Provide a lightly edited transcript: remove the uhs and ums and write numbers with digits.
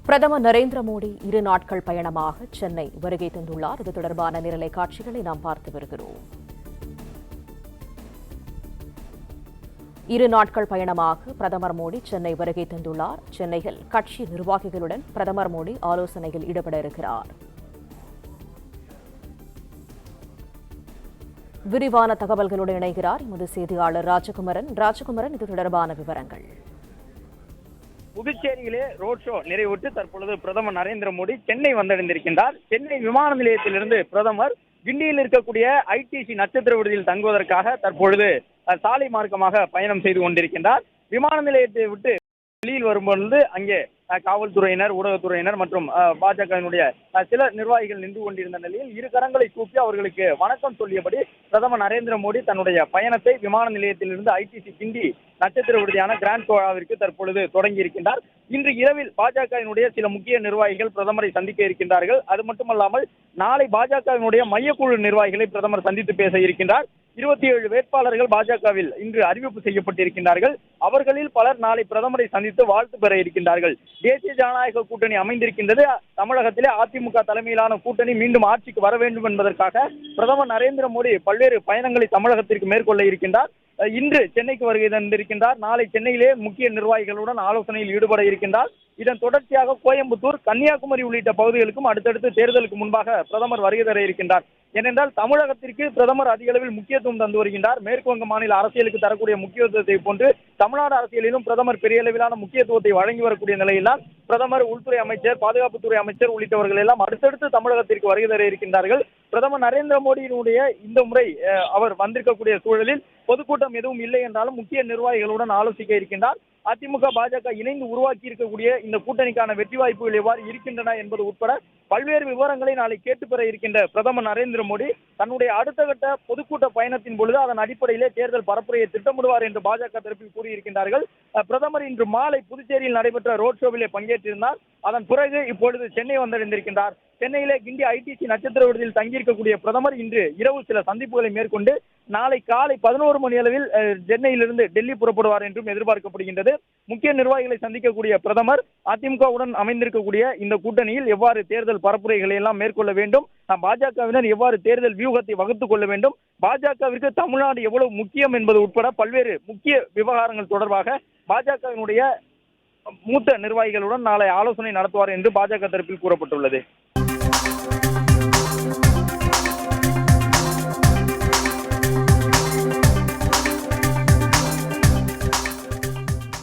பிரதமர் நரேந்திர மோடி 2 நாட்கள் பயணமாக சென்னை வருகை தந்துள்ளார். இது தொடர்பான நிரலை காட்சிகளை நாம் பார்த்து வருகிறோம். 2 நாட்கள் பயணமாக பிரதமர் மோடி சென்னை வருகை தந்துள்ளார். சென்னையில் கட்சி நிர்வாகிகளுடன் பிரதமர் மோடி ஆலோசனையில் ஈடுபட இருக்கிறார். விரிவான தகவல்களுடன் இணைகிறார் எமது செய்தியாளர் ராஜகுமரன். இது தொடர்பான விவரங்கள். புதுச்சேரியிலே ரோட் ஷோ நிறைவுற்று தற்பொழுது பிரதமர் நரேந்திர மோடி சென்னை வந்தடைந்திருக்கின்றார். சென்னை விமான நிலையத்திலிருந்து பிரதமர் கிண்டியில் இருக்கக்கூடிய ஐடிசி நட்சத்திர விடுதியில் தங்குவதற்காக தற்பொழுது சாலை மார்க்கமாக பயணம் செய்து கொண்டிருக்கின்றார். விமான நிலையத்தை விட்டு வெளியில் வரும்பொழுது அங்கே காவல்துறையினர், ஊடகத்துறையினர் மற்றும் பாஜகவினுடைய சில நிர்வாகிகள் நின்று கொண்டிருந்த நிலையில் இரு கரங்களை கூப்பி அவர்களுக்கு வணக்கம் சொல்லியபடி பிரதமர் நரேந்திர மோடி தன்னுடைய பயணத்தை விமான நிலையத்திலிருந்து ஐடிசி கிண்டி நட்சத்திர விடுதியான கிராண்ட் கோலாவிற்கு தற்பொழுது தொடங்கி இருக்கின்றார். இன்று இரவில் பாஜகவினுடைய சில முக்கிய நிர்வாகிகள் பிரதமரை சந்திக்க இருக்கின்றார்கள். அது மட்டுமல்லாமல் நாளை பாஜகவினுடைய மையக்குழு நிர்வாகிகளை பிரதமர் சந்தித்து பேச இருக்கின்றார். 27 வேட்பாளர்கள் பாஜகவில் இன்று அறிவிப்பு செய்யப்பட்டிருக்கின்றார்கள். அவர்களில் பலர் நாளை பிரதமரை சந்தித்து வாழ்த்து பெற இருக்கின்றார்கள். தேசிய ஜனநாயக கூட்டணி அமைந்திருக்கின்றது. தமிழகத்திலே அதிமுக தலைமையிலான கூட்டணி மீண்டும் ஆட்சிக்கு வர வேண்டும் என்பதற்காக பிரதமர் நரேந்திர மோடி பல்வேறு பயணங்களை தமிழகத்திற்கு மேற்கொள்ள இருக்கின்றார். இன்று சென்னைக்கு வருகை தந்திருக்கின்றார். நாளை சென்னையிலே முக்கிய நிர்வாகிகளுடன் ஆலோசனையில் ஈடுபட இருக்கின்றார். இதன் தொடர்ச்சியாக கோயம்புத்தூர், கன்னியாகுமரி உள்ளிட்ட பகுதிகளுக்கும் அடுத்தடுத்து தேர்தலுக்கு முன்பாக பிரதமர் வருகை தர இருக்கின்றார். ஏனென்றால் தமிழகத்திற்கு பிரதமர் அதிக அளவில் முக்கியத்துவம் தந்து வருகின்றார். மேற்குவங்க மாநில அரசியலுக்கு தரக்கூடிய முக்கியத்துவத்தை போன்று தமிழ்நாடு அரசியலிலும் பிரதமர் பெரிய அளவிலான முக்கியத்துவத்தை வழங்கி வரக்கூடிய நிலையில்தான் பிரதமர், உள்துறை அமைச்சர், பாதுகாப்புத்துறை அமைச்சர் உள்ளிட்டவர்கள் எல்லாம் அடுத்தடுத்து தமிழகத்திற்கு வருகை தர இருக்கின்றார்கள். பிரதமர் நரேந்திர மோடியினுடைய இந்த முறை அவர் வந்திருக்கக்கூடிய சூழலில் பொதுக்கூட்டம் எதுவும் இல்லை என்றாலும் முக்கிய நிர்வாகிகளுடன் ஆலோசிக்க இருக்கின்றார். அதிமுக, பாஜக இணைந்து உருவாக்கி இருக்கக்கூடிய இந்த கூட்டணிக்கான வெற்றி வாய்ப்புகள் எவ்வாறு இருக்கின்றன என்பது உட்பட பல்வேறு விவரங்களை நாளை கேட்டு பெற இருக்கின்ற பிரதமர் நரேந்திர மோடி தன்னுடைய அடுத்த கட்ட பொதுக்கூட்ட பயணத்தின் பொழுது அதன் அடிப்படையிலே தேர்தல் பரப்புரையை திட்டமிடுவார் என்று பாஜக தரப்பில் கூறியிருக்கின்றார்கள். பிரதமர் இன்று மாலை புதுச்சேரியில் நடைபெற்ற ரோட் ஷோவிலே பங்கேற்றிருந்தார். அதன் பிறகு இப்பொழுது சென்னை வந்தடைந்திருக்கின்றார். சென்னையிலே கிண்டி ஐடிசி நட்சத்திர விடுதியில் தங்கியிருக்கக்கூடிய பிரதமர் இன்று இரவு சில சந்திப்புகளை மேற்கொண்டு நாளை காலை 11 மணி அளவில் சென்னையிலிருந்து டெல்லி புறப்படுவார் என்றும் எதிர்பார்க்கப்படுகின்றது. முக்கிய நிர்வாகிகளை சந்திக்கக்கூடிய பிரதமர் அதிமுகவுடன் அமைந்திருக்கக்கூடிய இந்த கூட்டணியில் எவ்வாறு தேர்தல் பரப்புரைகளை எல்லாம் மேற்கொள்ள வேண்டும், பாஜகவினர் எவ்வாறு தேர்தல் வியூகத்தை வகுத்துக் கொள்ள வேண்டும், பாஜகவிற்கு தமிழ்நாடு எவ்வளவு முக்கியம் என்பது உட்பட பல்வேறு முக்கிய விவகாரங்கள் தொடர்பாக பாஜகவினுடைய மூத்த நிர்வாகிகளுடன் நாளை ஆலோசனை நடத்துவார் என்று பாஜக தரப்பில் கூறப்பட்டுள்ளது.